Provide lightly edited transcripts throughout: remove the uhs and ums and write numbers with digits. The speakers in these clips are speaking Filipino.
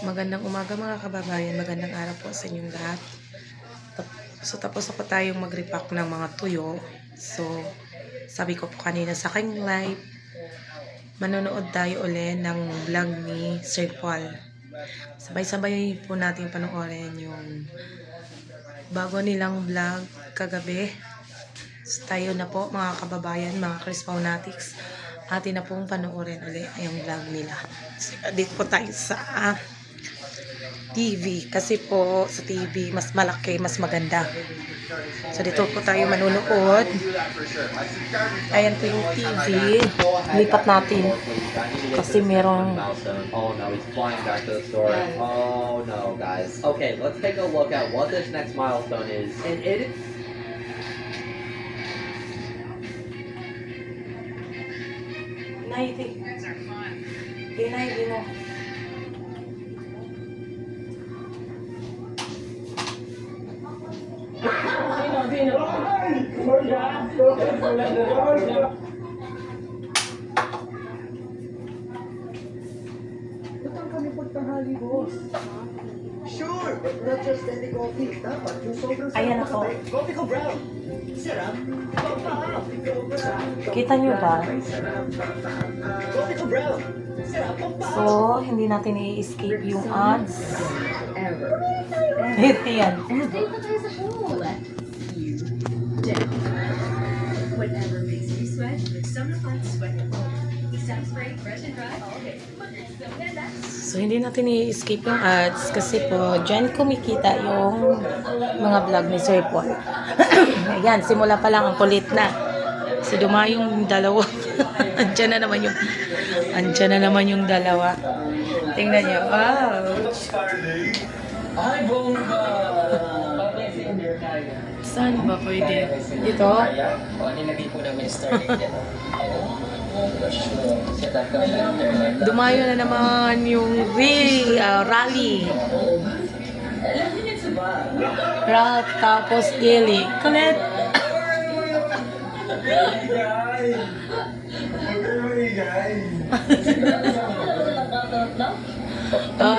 Magandang umaga mga kababayan, magandang araw po sa inyong lahat. So tapos na po tayong mag-repack ng mga tuyo. So sabi ko po kanina sa aking live, manonood tayo ulit ng vlog ni Sir Paul. Sabay-sabay po natin panoorin yung bago nilang vlog kagabi. So tayo na po mga kababayan, mga Chris Paunatics, atin na pong panoorin ulit yung vlog nila. So, dito po tayo sa TV kasi po sa TV mas malaki, mas maganda. So dito po tayo manunood. Ayan po yung TV. Lipat natin kasi merong Oh no, he's flying back to the store. Oh no, guys. Okay, let's take a look at what this next milestone is. And it Naiti. Di mo. Utang kami pagtanghali, boss. Sure, but not just any coffee. Dapat yung sobrang Ayan sarap ako. na kape. Coffee ko brown. Sarap. Kita nyo ba? Coffee ko brown. Sarap. So, hindi natin i-escape yung ads. Hit yan. Stay put as a whole. You down. Whatever makes you sweat, with Summerfun Sweat at Home. Isang spray, fresh and dry all day. So, hindi natin i-escape yung ads kasi po, dyan kumikita yung mga vlog ni Sir Paul. Ayan, simula pa lang ang kulit na. Si dumayong dalawa. Andyan na naman yung dalawa. Tingnan niyo. Wow. Ay, bomba! Saan ba pwede? Dito? O, nilagay po namin starting dyan. Dumayo na naman yung rally. Ralph tapos Gilly. Kulit.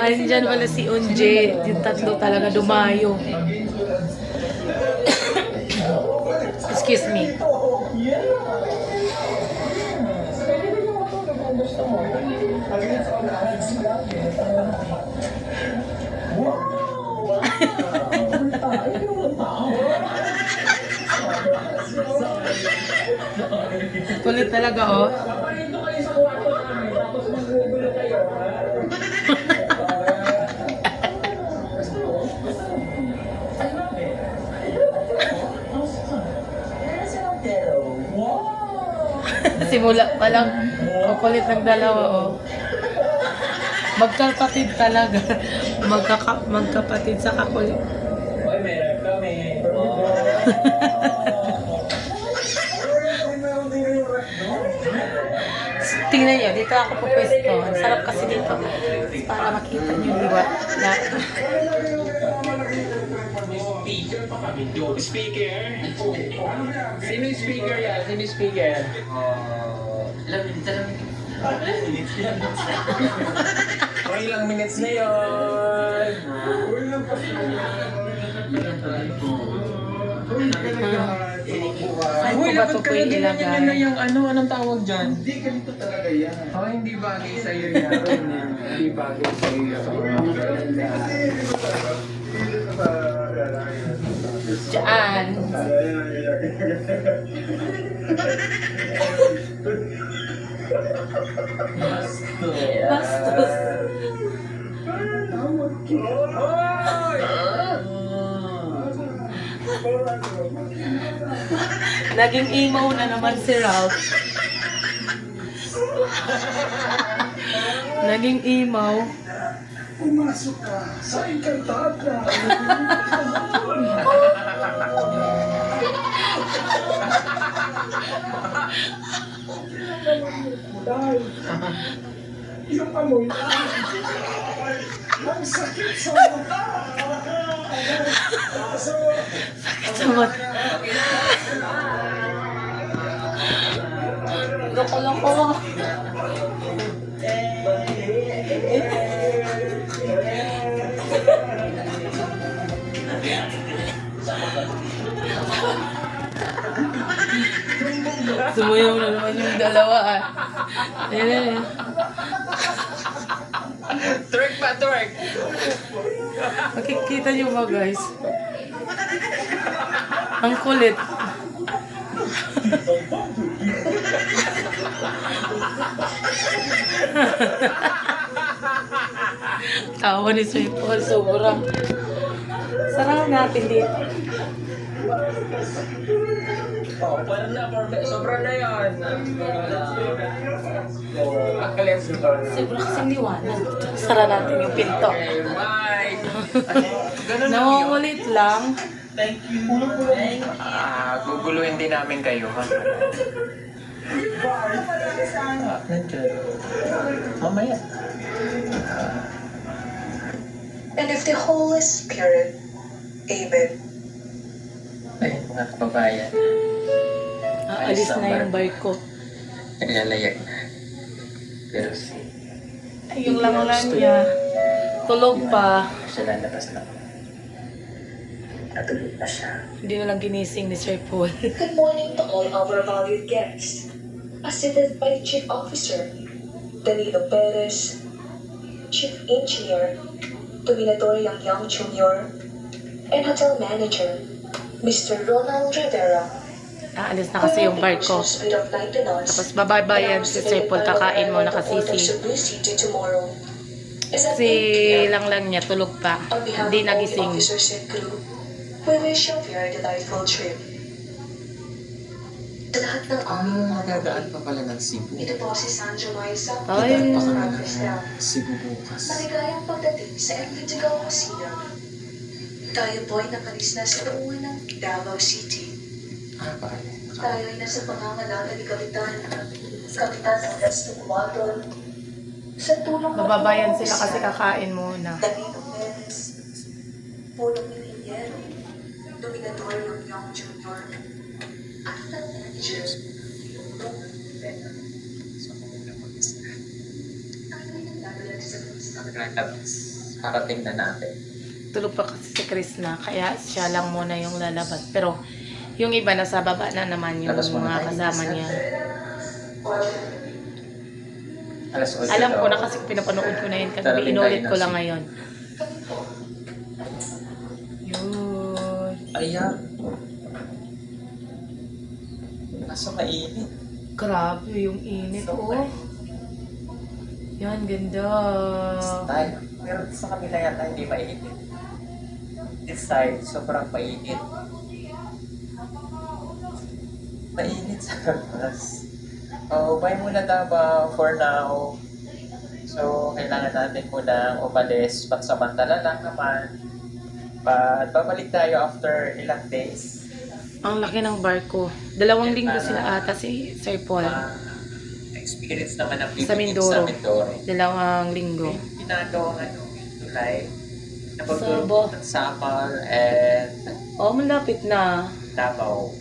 Andyan wala si Unje. Yung tatlo talaga dumayo. Excuse me. Kulit talaga, oh. Simula pa lang, kukulit ng dalawa, oh. Magkapatid talaga. Magkapatid sa kakulit. Ay, meron kami. Tingnan nyo, dito ako pupwesto. Ang sarap kasi dito. Para makita nyo, di ba? Speaker pa kami doon. Speaker? Sino yung speaker yan? Sino yung speaker? Mga ilang minutes na yun. Saan ko ba ito po ilagay? Yan na yung ano, anong tawag dyan? Hindi ganito talaga yan. Oh, hindi bagay sa'yo yan. Hindi bagay sa'yo yan. Diyan. Bastos. Naging emo na naman si Ralph. Naging emo. Pumasok ka sa Encantada. Dahil yung amoy na ang sakit sa mata. Sakit sa mata. Loko-loko. Sumayaw na naman yung dalawa ah. Ayan, ayan. Twerk pa, twerk! Makikita nyo ba guys? Ang kulit. Tawa ni Sir Paul, sobrang. Sarang natin dito. Oh, wala na, sobra na yan. Akalit siguro. Sobrang kasing liwanag. Sara natin yung pinto. Okay, bye! Ganun lang yun. Nangungulit lang. Thank you. Guguluhin din namin kayo, ha? Nandiyan. Mamaya. And if the Holy Spirit, Amen. Ay, mga kababayan. Aalis na yung barko. Naglalayag na. Pero si... Ay, yung langalan niya. Tulog pa. Siya lalabas na. Natulog na siya. Hindi na lang ginising ni Sir Paul. Good morning to all our valued guests. Assisted by Chief Officer Danilo Perez, Chief Engineer Dominador Yang Jr., and Hotel Manager Mr. Ronald Rivera. Aalis na kasi yung barko. Tapos bababayan si Sir Paul, kakain mo nakasisi. Si lang niya, tulog pa. Hindi nagising. We wish you a very delightful trip. Sa lahat ng aming Magagaan pa pala ng Cebu. ito po si Sanjo Maisa. Ay. Cebu bukas. Maligayang pagdating sa Embitigaw Museum. Tayo po ay nakalis na sa looban ng Davao City. Pare. Tayo ay nasa pangangalaga ni Kapitan Ernesto Cuadron. Sa tulong ng Bababayan Panginoon sila kasi sa kakain muna. Danilo Perez, Pulong Miliñero, Dominador Yang Jr., at ang manager, Ronald Rivera. So, kung muna mag-isa. Tayo ay nagdadala sa Kristo. Tapos, karating na natin. Tulog pa kasi si Chris na, kaya siya lang muna yung lalabas. Pero yung iba nasa baba na naman yung Labas muna mga tayo. kasama niya. Alas 8 Alam ko daw. na kasi pinapanood ko na yun Darating kagabi. Inulit tayo ko ng lang Cebu. ngayon. Yun. Ayan. Kaso mainit. Grabe yung init, So, oh. Yan, ganda. Tayo. Pero sa kabila yata hindi mainit. This side, sobrang mainit. Mainit sa labas. Oh, bye muna Davao for now. So, kailangan natin muna umalis pansamantala lang naman. But babalik tayo after ilang days. Ang laki ng barko. 2 linggo sila ata si Sir Paul. Experience naman ang Sa Mindoro. Sa Mindoro. 2 linggo. Yung ginagawang tulay na Sabo. pagtulog ng Samal and Oh, malapit na. Davao.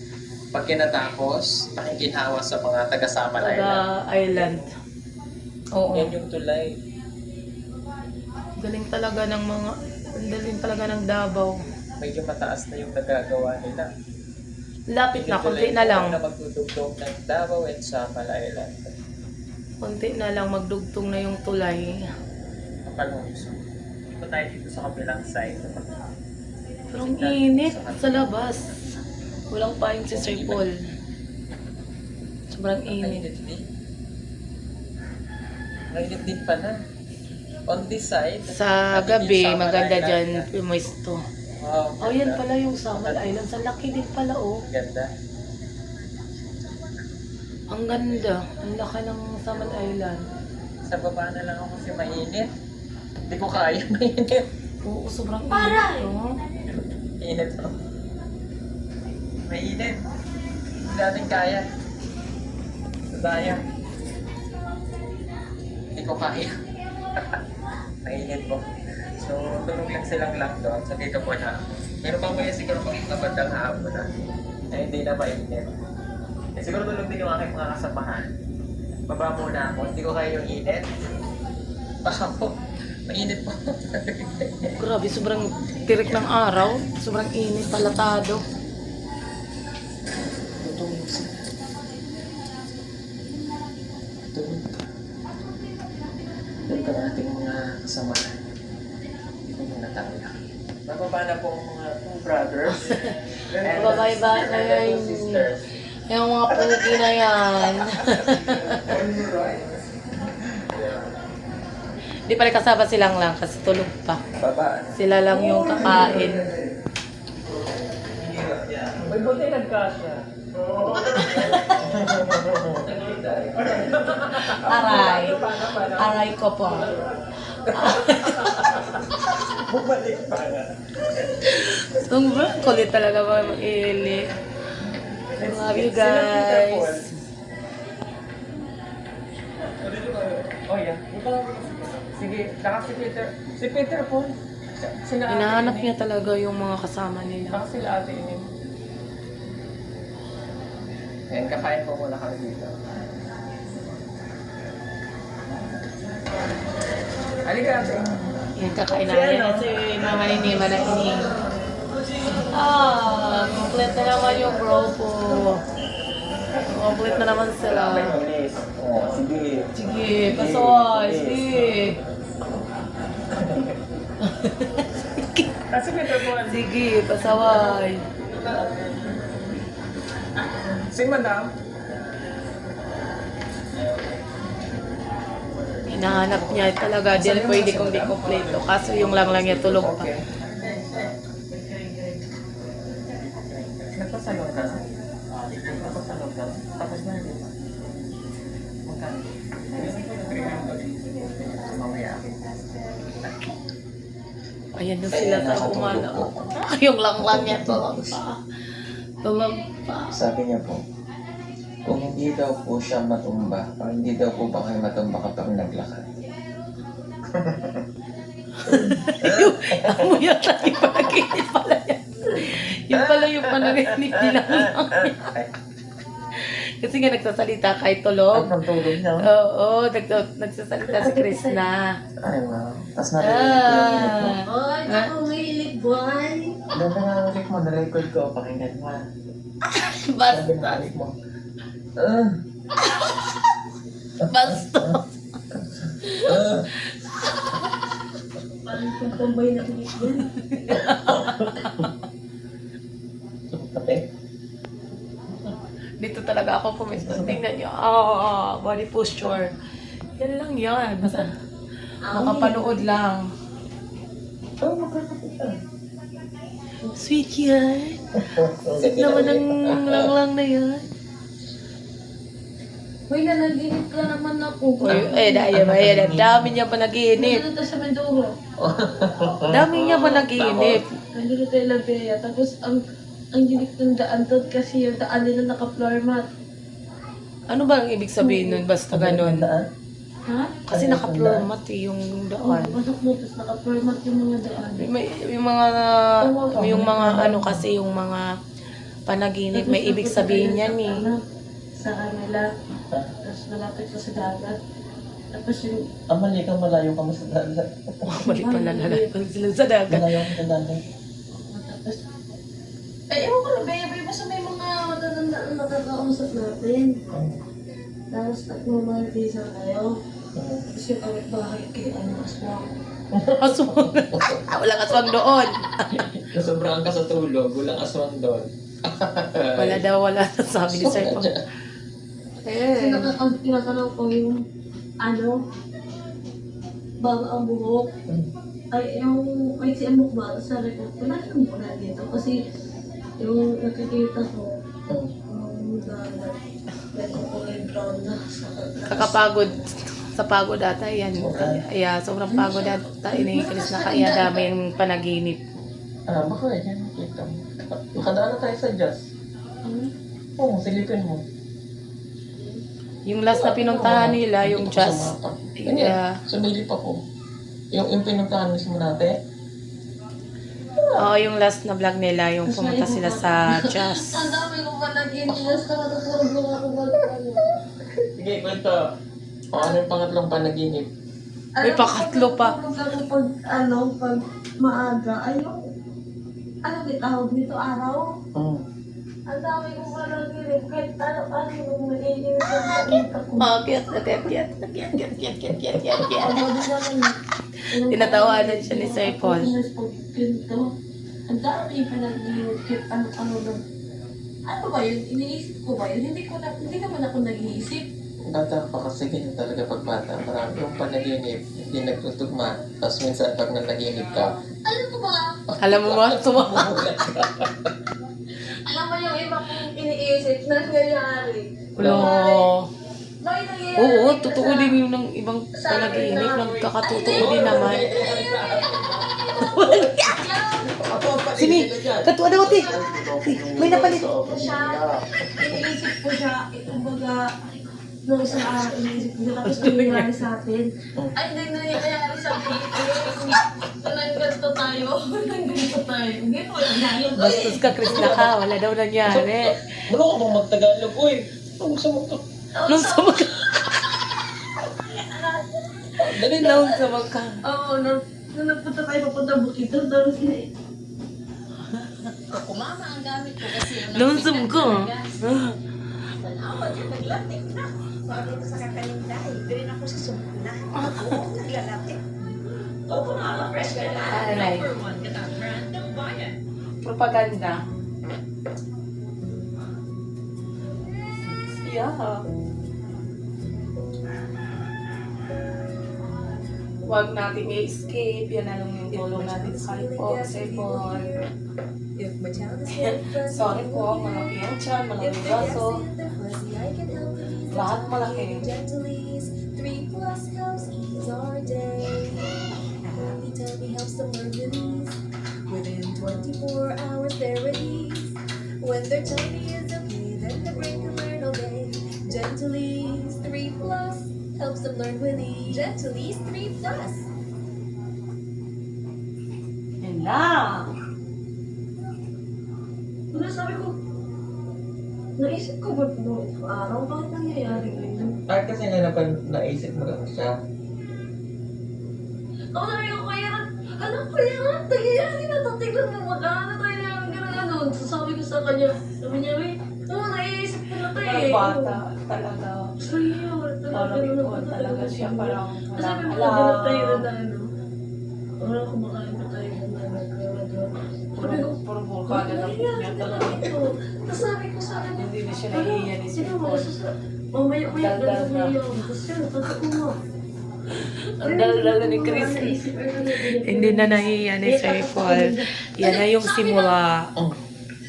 Pag kinatapos, nakikinhawa sa mga taga-Samal Island. Taga-island. Oo. Yan yung tulay. Galing talaga ng mga... Ang galing talaga ng Davao. Medyo mataas na yung nagagawa nila. Lapit na, Yung konti tulay na lang. Na magdudugtong ng Davao and Samal Island. Konti na lang, magdugtong na yung tulay. Kapalungso. Ito tayo dito sa kabilang side. Pero ang init sa labas. Walang pain si Sir Paul. Sobrang init. Mainit din. Mainit din pala. On this side. Sa natin gabi, yung Samal maganda Island. dyan, pumesto. Wow, Oh, yan ganda. pala yung Samal Island. Sa laki din pala, oh. Ganda. Ang ganda. Ang laki ng Samal Island. Sa baba na lang ako kasi mainit. Hindi ko kaya mainit. Oo, sobrang init, oh. Init to. Mainit. Hindi natin kaya. Sayang. Hindi ko kaya. Mainit po. So, tulog lang silang lang doon. So, dito po na. Pero mamaya siguro pagkakabandang hapon na. Eh, hindi na mainit. Eh, siguro tulog din yung aking mga kasamahan. Baba muna ako. Hindi ko kaya yung init. Baka po. Mainit po. Grabe, sobrang tirik ng araw. Sobrang init, palatado. masama. Hindi ko na tayo. Bababa na po ang mga two brothers. And Bababa na and the yan. two sisters. Yung mga pugi na yan. Di pala kasama silang lang kasi tulog pa. Baba. Sila lang yung kakain. May buti nagkasya. Aray. Aray ko po. Bumalik pa nga. Sobrang kulit talaga mga mag-iili. Love you guys. Oh yeah. Sige, saka si Peter. Si Peter po. Sila ate Hinahanap Inin. niya talaga yung mga kasama nila. Saka sila ate Inin. Ayan, kakain po muna kami dito. Halika ate. Yan, kakain na yan. Kasi mga inima na ini. Complete na naman yung grupo. Complete na naman sila. Oh, sige. Sige, pasoy. Sige. Kasi Peter po. Sige, pasaway. Si Madam. Hinahanap niya talaga. Di pwede kung di kompleto. Kaso yung lang niya tulog pa. Okay. Nagpasalong ka? Nagpasalong ka? Tapos na hindi pa. Magkano? Mamaya. Ayan na sila sa umala. Yung lang niya tulog pa. Tulog pa. Sabi niya po, kung hindi daw po siya matumba, o hindi daw po ba kayo matumba kapag naglakad? Yung amoy at yung panaginip pala yan. Yung pala yung panaginip nila. Kasi nga nagsasalita kahit tulog. Nagtulog niya. Oo, nagsasalita si Krishna. Ay, wow. Tapos narinig ko yung inig mo. Ay, ako mahilig, boy. Ganda nga ang inig mo, na-record ko, pakinggan mo. Basta. Sabi ng inig mo. Basta. Parang pagkambay na ulit yan. Okay. Dito talaga ako pumisto. Tingnan niyo. Body posture. Yan lang yan. Basta makapanood lang. Oh, magkakapita. Sweet yan. Sweet naman ang lang na yan. Uy, nanaginip ka naman ako. Dahil ba yan? Dami niya pa nag-iinip. Nandito sa Mindoro. Dami niya pa nag-iinip. Nandito tayo lang Bea. Tapos ang dilik ng daan doon kasi yung daan nila naka-floor mat. Ano ba ang ibig sabihin nun? Basta ganun. Ha? Kasi naka-floor mat yung Oo, daan. pasok mo, tapos naka-floor mat yung mga daan. Yung mga ano kasi yung mga panaginip may ibig sabihin yan eh. Sa kanila. Tapos malapit pa sa dagat. Tapos yung... Mali ka, malayo ka mo sa dagat. Mali pala lalapag sila sa dagat. Malayo ka sa dagat. Tapos... ewan ko lang, Bea, basta may mga matatanda na nakakausap natin. Tapos nagmamantisa kayo. Tapos yung kawit bahay kay Aswang. Aswang. Walang aswang doon. Sobrang ka sa tulog, walang aswang doon. Wala sabi ni Sir po. Kasi ang tinatanong ko yung bago ang buhok. Ay, yung may si Amok ba? Sabi ko, pinatang mo na dito. Kasi yung nakikita ko, yung dagat, medyo kulay brown na. Kakapagod. Sa pagod ata yan. Kaya sobrang pagod ata. Inikilis na kaya dami yung panaginip. Baka yan, nakita mo. Makadaan na tayo sa jazz. Oo, silipin mo. Yung last na pinuntahan nila, yung jazz. Yeah. Sumilip ako. Yung pinuntahan mismo natin. Oo, yung last na vlog nila, yung pumunta sila sa jazz. Ang dami ko pa nag-inis na natutulog lang ako mag-ano. Sige, kwento. Ano yung pangatlong panaginip? May pakatlo pa. Pag maaga, ay yung, tawag nito, araw? Ang dami ko pa nag-inis. Kahit ano yung nag-inis na ako. Akyat. Ang dami naman. Tinatawanan siya ni Sir Paul. Ang dami pinag-iisip, ano nung... Ano ba yun? Iniisip ko ba yun? Hindi naman ako nag-iisip. Bata pa kasi ganyan talaga pag bata. Marami yung panaginip, hindi nagtutugma. Tapos minsan pag nanaginip ka, Alam mo ba? Alam mo ba? magulat ka. Alam mo yung iba kong iniisip na nangyayari. Wala. May nangyayari. Oo, totoo din yung ng ibang panaginip. Nagkakatotoo din naman. Sini, katuwa daw ate. May napalit. Siya, iniisip ko siya, kumbaga, nung isang araw iniisip ko siya, tapos ano nangyayari sa atin? Ay, hindi nangyayari sa atin. Nang ganito tayo. Hindi ko nangyayari. Bastos ka, Chris na ka. Wala daw nangyari. Ano ka bang magtagalog? Uy, ano gusto mo to? Nung sumag... Dali na. Nung sumag ka. Oo, nung nagpunta tayo papunta Bukidnon, tapos kumama ang gamit ko kasi Nung sumag ka. Salamat yung naglatik na. Sabi ko sa kakalinda, hindi rin ako sa sumuna. Oo, naglalatik. Oo, fresh ka na. Alay. Number 1 ka na brand ng bayan. Propaganda. Yeah. Huwag natin i-escape. Yan na lang yung tulong natin sa po. Cellphone. If my child is very fussy, Sorry po, malaki ang tiyan, malaki if ang they're braso. gassy and they're fuzzy, I can help them ease the Lahat time. malaki. Gentlease, 3+ helps ease our day. Happy tummy helps them learn with ease. Within 24 hours they're at ease. When their tummy is okay, then the brain can learn all day. Gentlease, 3+ helps them learn with ease. Gentlease, 3+. Yan lang. Wala, sabi ko, naisip ko ba nung isang araw, bakit nangyayari ganyan? Ay, kasi nga naisip mo lang siya. Ako sabi ko, kaya nangyayari na, tatignan mo, magkano tayo na gano'n. Sasabi ko sa kanya, sabi niya, naiisip ko na tayo Parang bata talaga. So yun, Parang ikaw talaga siya. Parang Kasi walang may mga ganap tayo alam. na ano. Wala kumakain pa tayo na sabi ko, Puro bulkada na po niya talaga. tapos sabi ko sa kanya, Hindi na siya nahihiya ni Sir Paul. Mamaya, Daldal na. tapos yun, totoo mo. Ang daldal na ni Chris. Hindi na nahihiya ni Sir Paul. Yan na yung simula.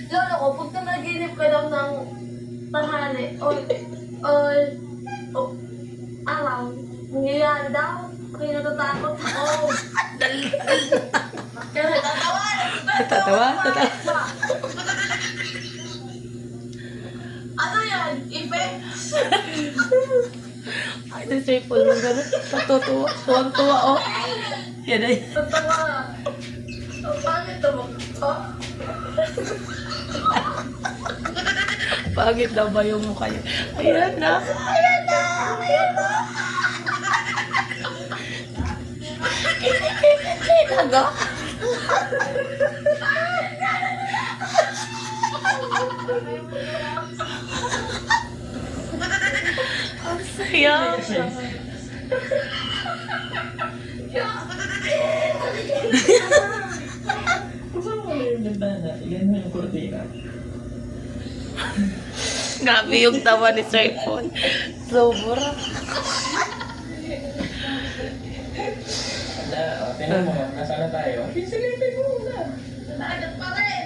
Lolo ko, pag nanaginip ka lang ng tanghali, o araw, nangyayari daw, kaya natatakot ako. Kaya natatawa. Natatawa? Ano yan? Effects? Ay, si Sir Paul yung gano'n. Patutuwa. Tuwang-tuwa, oh. Yan na yun. Natawa. Pangit naman. Pagit daw ba yung mukha niya? Ayan na. Ayan na. Ayan na. Kinaga. Ang saya. Saan mo yung bintana? Yan mo yung kurtina. Grabe yung tawa ni Sir Paul. Sobra. Tingnan mo, nasaan na tayo? Silipin mo na. Nakagat pa rin.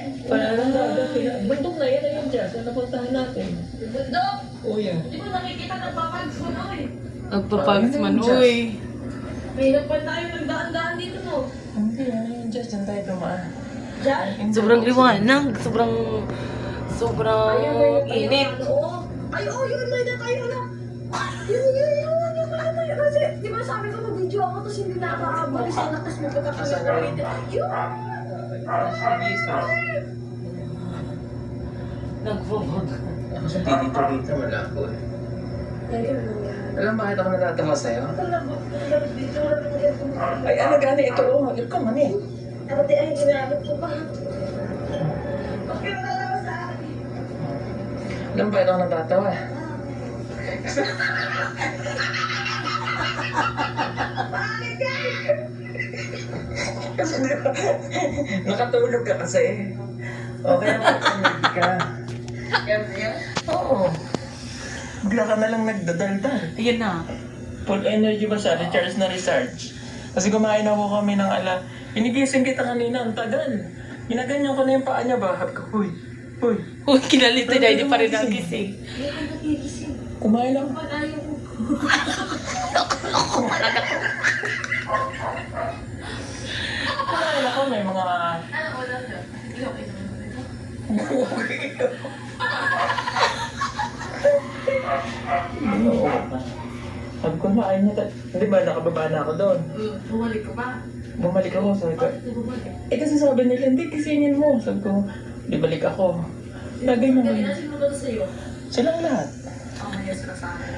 Bundok na yan ayun dyan. Saan napuntahan natin? Bundok. O yan. Di ba nakikita ng papags mo na eh? Nagpapags man, uy. Mahirap pa tayo nagdaan-daan dito mo. Hindi, ano yun dyan? Saan tayo tumaan? Diyan? Sobrang liwanag. Sobrang init. Oo. Ay, oo, yun, may na tayo, ano? Yun, ano tayo. Kasi, di ba sabi ko mag-video ako, tapos hindi nakakaabot. Kasi nakas mo pagkakalit. Yun! Nagvlog. Ako sa dito wala ako eh. Alam bakit ako natatawa sa'yo? Ay, ano gani ito? Oh, ito man eh. Ate, ay, ginamit ko pa. Alam bakit ako natatawa? Kasi di ba, nakatulog ka kasi. O kaya mag-energy ka. Oo. Bigla ka na lang nagdadaldal. Ayun na. Full energy ba siya? Recharge na recharge. Kasi kumain ako kami ng inigising kita kanina, ang tagal. Ginaganyan ko na yung paa niya ba? Habi ko, huy. Uy, kinalito na, hindi pa rin nagising. Hindi ako nagigising. Kumain ako. Pag ayaw ko. Kumain ako, may mga... Ano, wala ka. Hindi okay naman ito. Oo. Sabi ko, kumain niya. Hindi ba, nakababa na ako doon. Bumalik ka ba? Bumalik ako, sabi ko. Bakit ka bumalik? Kasi sabi nila, hindi, kisingin mo. Sabi ko, di balik ako. Lagay mo. Kanina siguro sa'yo. Silang lahat. Mamaya sila sa akin.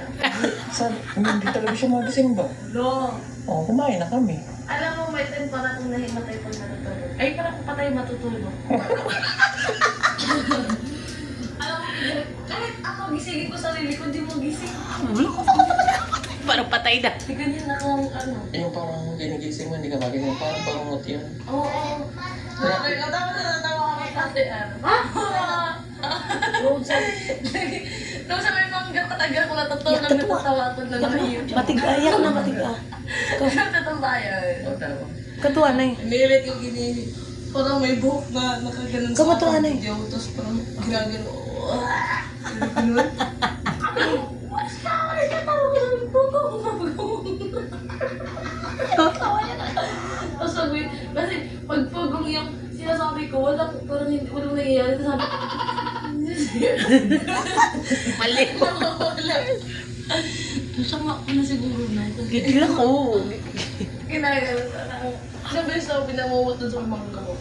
Sabi, hindi talaga siya magising ba? No. Oo, kumain na kami. Alam mo, may time para kung nahimatay pag natutulog. Ay, parang kung patay matutulog. Alam mo, kahit ako gisingin ko sarili ko, di mo gising. Parang patay na. Di ganyan na kung ano. Yung parang ginigising mo, hindi ka magising. Parang pangungot yun. Oo. Nakakatawa na natawa ako kasi Nung sa may mangga talaga ako natatawa lang natatawa ako na naiiyak. Matigayak na, matigayak. Natatawa yan. Oo, tama. Katuwa na eh. Nilit yung gini. Parang may buhok na nakaganon Kamatuwa na eh. video. Tapos parang ginagano. Ganun. Basta ako nagkatawa ko ng buko. Tatawa niya na. Tapos sabi, kasi pag pagong yung sinasabi ko, walang nangyayari. Tapos sabi ko, Mali. wala. Siya nga ako na siguro na. Gigil ako. Ginagano. Ilang beses ako pinamumot dun sa mangga ko.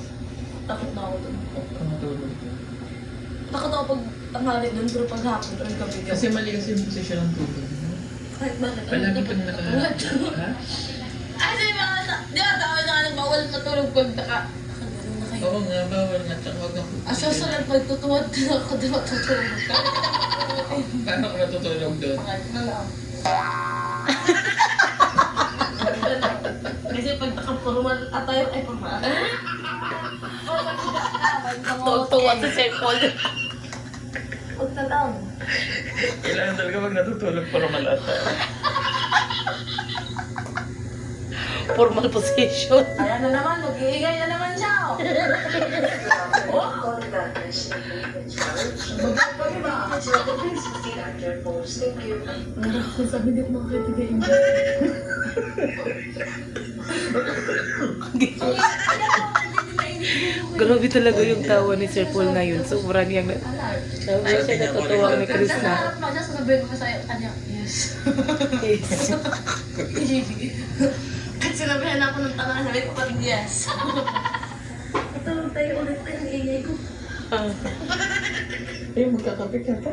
Takot na ako dun. Tumatulog. Takot ako pag tanghali dun, pero pag hapon or gabi. Kasi mali kasi yung posisyon ng tulog. Kahit bakit. Palagi pag nakaharap. Ha? Kasi mga di ba tawag na nga bawal matulog pag nakagano'n na kayo. Oo nga, bawal nga. Tsaka huwag kang Susunod pag tutuwad na ako, di matutulog. Paano ka natutulog doon? Kahit na lang. Kasi pag nakapormal atayo, ay pormal. Tuwa sa cellphone. Huwag na lang. Kailangan talaga pag natutulog para malata. Formal position. Ayan na naman, mag-iingay na naman siya. Oh! Sabi di ko makakitigayin. Grabe talaga yung tawa ni Sir Paul ngayon. Sobrang niyang sobra siya natutuwa ni Chris na. Harap mo dyan, sasabihin ko sa kanya, yes. Yes. Kasi sinabihan ako ng tanong, sabi ko pa rin yes. Matulog tayo ulit tayo ng ingay ko. Eh, magkakape ka pa.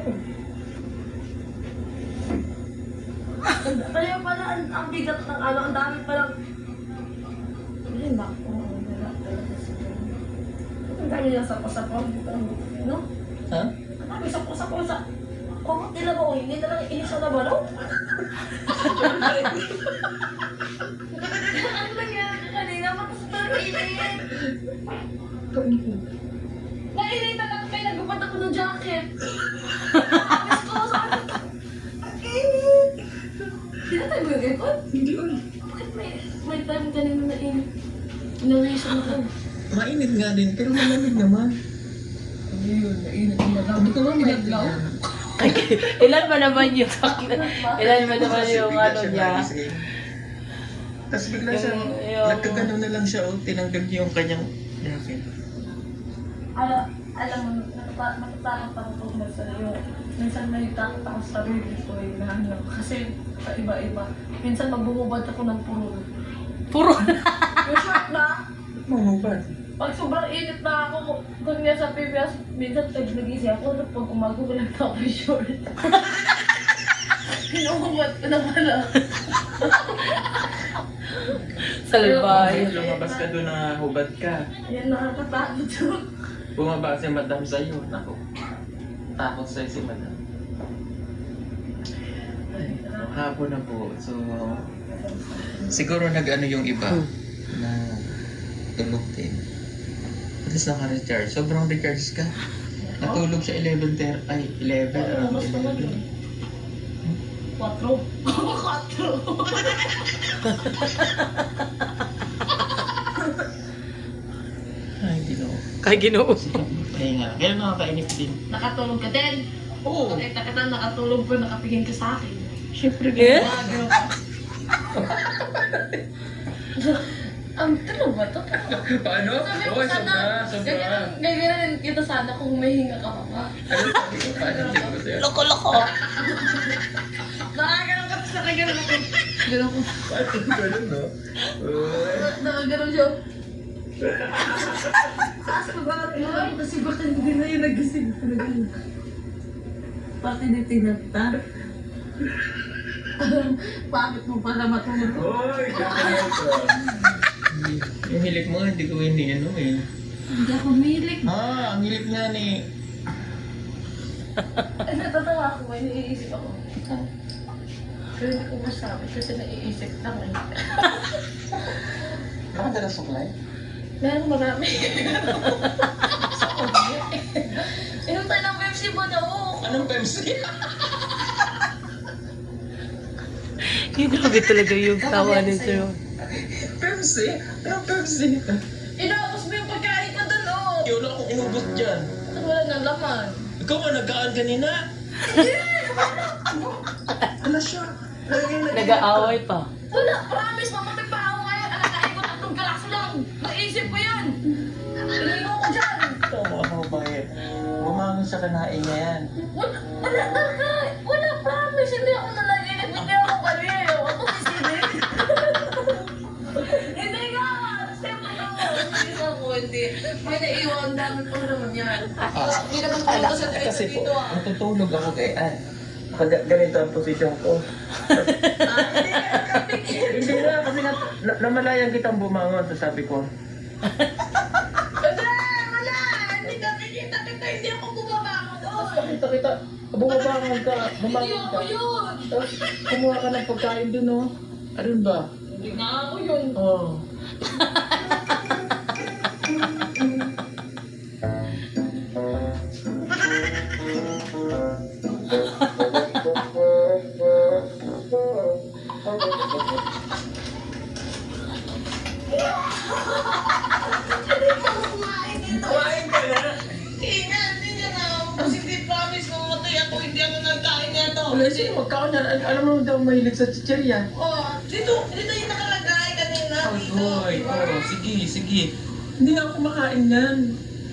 Kaya pala, ang bigat ng ano, ang dami palang... Ay, naku, wala talaga siguro. Ang dami niya sapo-sapo, no? Ha? Ang dami sapo-sapo sa... Kumot nila ba o hindi na lang inis na ba, no? Ano nangyari kanina? Matas talaga init. Nainita lang kayo, nagupad ako ng jacket. Tapos ko, sabi ko, ang init. Hindi na tayo magagapon? Hindi ko. Bakit may time kanina na init? Inawisan ako. Mainit nga din, pero malamig naman. Hindi yun, nainit yung malamig. Hindi ko ba minaglaw? Ilan ba naman yung ilan ba naman yung ano niya? Tapos bigla siya, Yung- nagkagano na lang siya, tinanggal niya yung kanyang jacket. Alam mo, matatakot ako pag nasa iyo. Minsan may takot ako sa sarili ko eh, na ano. Kasi iba-iba. Minsan magbububad ako ng puro. Puro Yung short na, Mamubad. pag sobrang init na ako, kung nga sa PBS, minsan pag nagising ako, pag umago ko lang ako yung short. Hinumubad ko na pala. salbay. Lumabas ka doon na hubad ka. Yan nakakatakot yun. Bumaba si madam sa'yo. Naku. Takot sa'yo si madam. Ay, hapon na po. So, siguro nag-ano yung iba. Na tulog din. At least naka-recharge. Sobrang recharge ka. Natulog siya 11:30. Ay, 11. Around Mas naman 11. yun. 4. 4. Ay, hindi na. Kay Ginoo. Kaya nga. Kaya nakakainip din. Nakatulog ka din. Oo. Nakita kita nakatulog pero nakatingin ka sa akin. Siyempre Eh? Ang tulog ba to? Paano? Sabi ko Oy, sana, ganyan kita sana kung may hinga ka pa ba? Ano sabi ko? Paano sabi ko sa'yo? Loko-loko. Nakaganon ka sa nakaganon ako. Ganon ko. Paano ganun, no? Nakaganon siya. Taas ko ba? Kasi baka hindi na yung nagising. Pati na tinata. Bakit mo pala matulog? Oy, Yung hilik mo, hindi ko ano eh. Hindi ako milik. Ah, ang hilik niya ni... Ay, natatawa ako. May naiisip ako. Pero hindi ko masabi kasi naiisip lang eh. Nakadala suklay? Meron marami. Inom tayo ng Pepsi ba na Anong Pepsi? Yung grabe talaga yung tawa ni Sir. Pepsi? Anong Pepsi? Inapos mo yung pagkain ko dun oh! Wala akong inubos dyan. At wala nang laman. Ikaw nga nagkaan kanina. Ano siya? Nag-aaway pa. Wala, promise, mamatay pa ako ngayon. Alakain ko 3 galaso lang. Naisip ko yun. Iligo ko dyan. Tama ako ba eh? Bumangon sa kanain niya yan. Wala talaga. Wala, promise. Hindi ako nalaginip. Hindi ako kaliw. Ako sisinig. Hindi nga. Siyempre ako. Hindi ako, hindi. May naiwan namin pa naman yan. Hindi naman ko sa Kasi po, dito ah. natutulog ako kay Ann. Ganito ang posisyon ko. Hindi na, kasi namalayan kitang bumangon, so sabi ko. Wala! Hindi ka nakikita kita. Hindi ako bumabangon doon. Kita, bumabangon ka, Hindi bumangon ako ka. yun. Tapos, kumuha ka ng pagkain dun, oh. Ano ba? Hindi nga ako yun. Oh. Kumain ka na. Hindi niya na. Kasi hindi promise mamatay ako. Hindi ako nagkain nito. Wala siya, magkaon yan. Alam mo daw mahilig sa chichirya. Oh, dito yung nakalagay kanina. Dito. Oy, oh, sige. Hindi nga ako kumakain yan.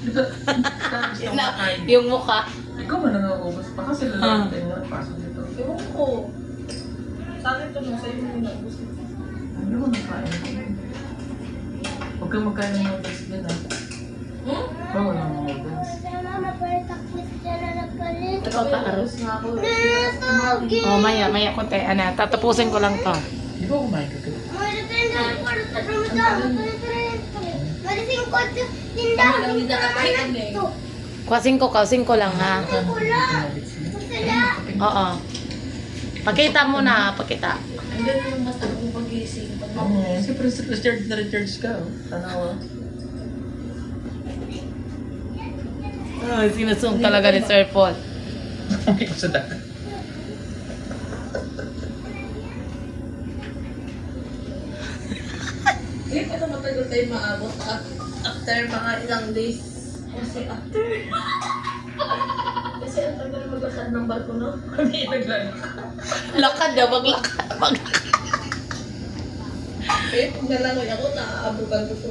Di ba? Tapos na kumakain. Yung mukha. Ikaw man nangangubos pa kasi lalaki nga pasok dito. Ewan ko. Sana ito na sa'yo mo naubos. Hindi mo nakain. Huwag kang magkain ng noodles din ah. Bawal ang noodles. Ito pa, Aros. nga ako. Oh, maya konti. Ana, tatapusin ko lang to. Di ba kumain ka ka? Hindi na kakain eh. Kasing ko lang ha. Oo. Pakita mo na, pakita. Hindi na yung basta kong pag-iising. Siyempre, recharge ka. Oh. Tanawa. Ay, sinasum talaga ni Sir Paul. Hindi ko sa dagat. Hindi pa na matagal tayo maabot after mga ilang days. Kasi ang tagal maglakad ng barko, no? Hindi naglag. Lakad na, maglakad. Eh, pag nalangoy ako, naaabutan ko to.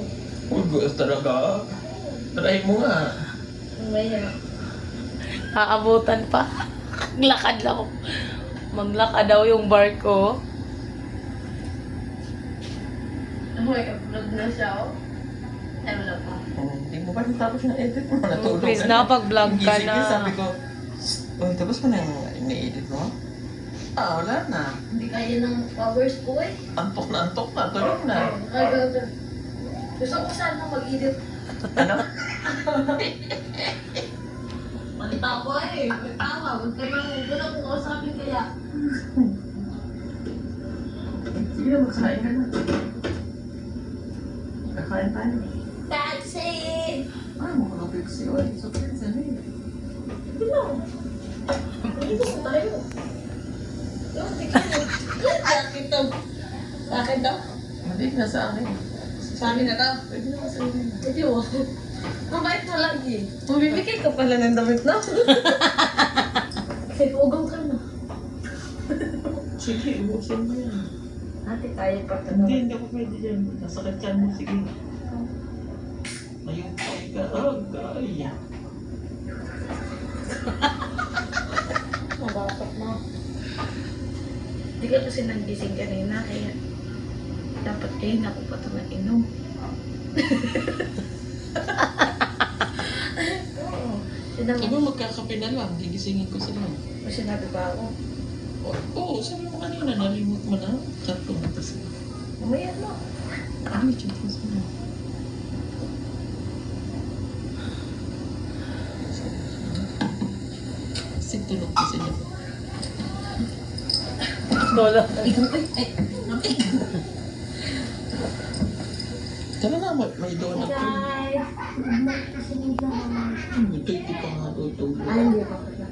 Uy, talaga. Try mo nga. Mamaya. Aabutan pa. Maglakad lang. Maglakad daw yung barko. May upload na siya, oh. Ay, wala pa. Hindi mo ba natapos yung edit mo? Natulog Please ka na, pag-vlog ka Gising na. Sabi ko, oh, tapos mo na yung ini-edit mo? Ah, wala na. Hindi kaya ng powers ko, eh. Antok na, tulog na. Ay, gaga. Gusto ko sana mag-edit. Ano? Malita ko, eh. Tama, huwag ka nang kung kausapin kaya. Sige na, magsain ka na. Kakain tayo. Taxi! Ay, makakapit siya. Ay, so pinsan eh. Hindi lang. Dito na tayo. Yung tignan mo. Sa akin to. Sa akin to. Hindi na sa akin. Sa akin na to. Pwede na sa akin. Hindi mo. Mabait mo lagi. Mabibigay ka pala ng damit na. Kasi ugaw ka na. Sige, ubusin mo yan. Ate, tayo pa ka Hindi ako pwede yan. Nasakit ka mo, sige. Ayun, agay. Mabapat mo. Hindi ka kasi nagising kanina, kaya dapat kayo na ako pa ito nag-inom. Oo. Sinabi Sabi mo, magkakape na lang. Gigisingin ko sila. mo, sinabi pa ako. Oo, sabi mo kanina, nalimot mo na. Chat ko na kasi. Mamaya mo. Ano, chat ko sila. Kasi tulog ko sila. Lola. Tara na, may donut ko. Guys! Ito, hindi pa nga tutulog. Ay, hindi pa pala.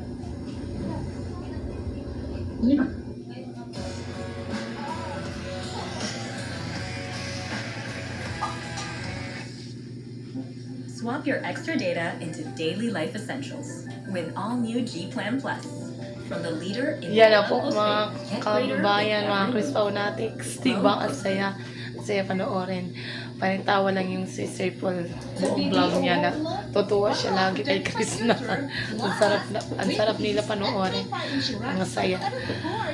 Swap your extra data into daily life essentials with all new G Plan Plus. From the leader in Yan na po reliable mga space, get greater kababayan, with mga every Chris move. Faunatics. Diba ang saya? Ang saya panoorin. Panintawa lang yung si Sir Paul. Buong vlog niya na tutuwa siya lagi kay Chris na. Ang sarap nila panoorin. Ang saya.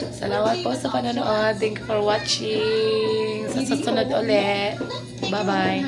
Salamat po sa panonood. Thank you for watching. Sa susunod ulit. Bye-bye.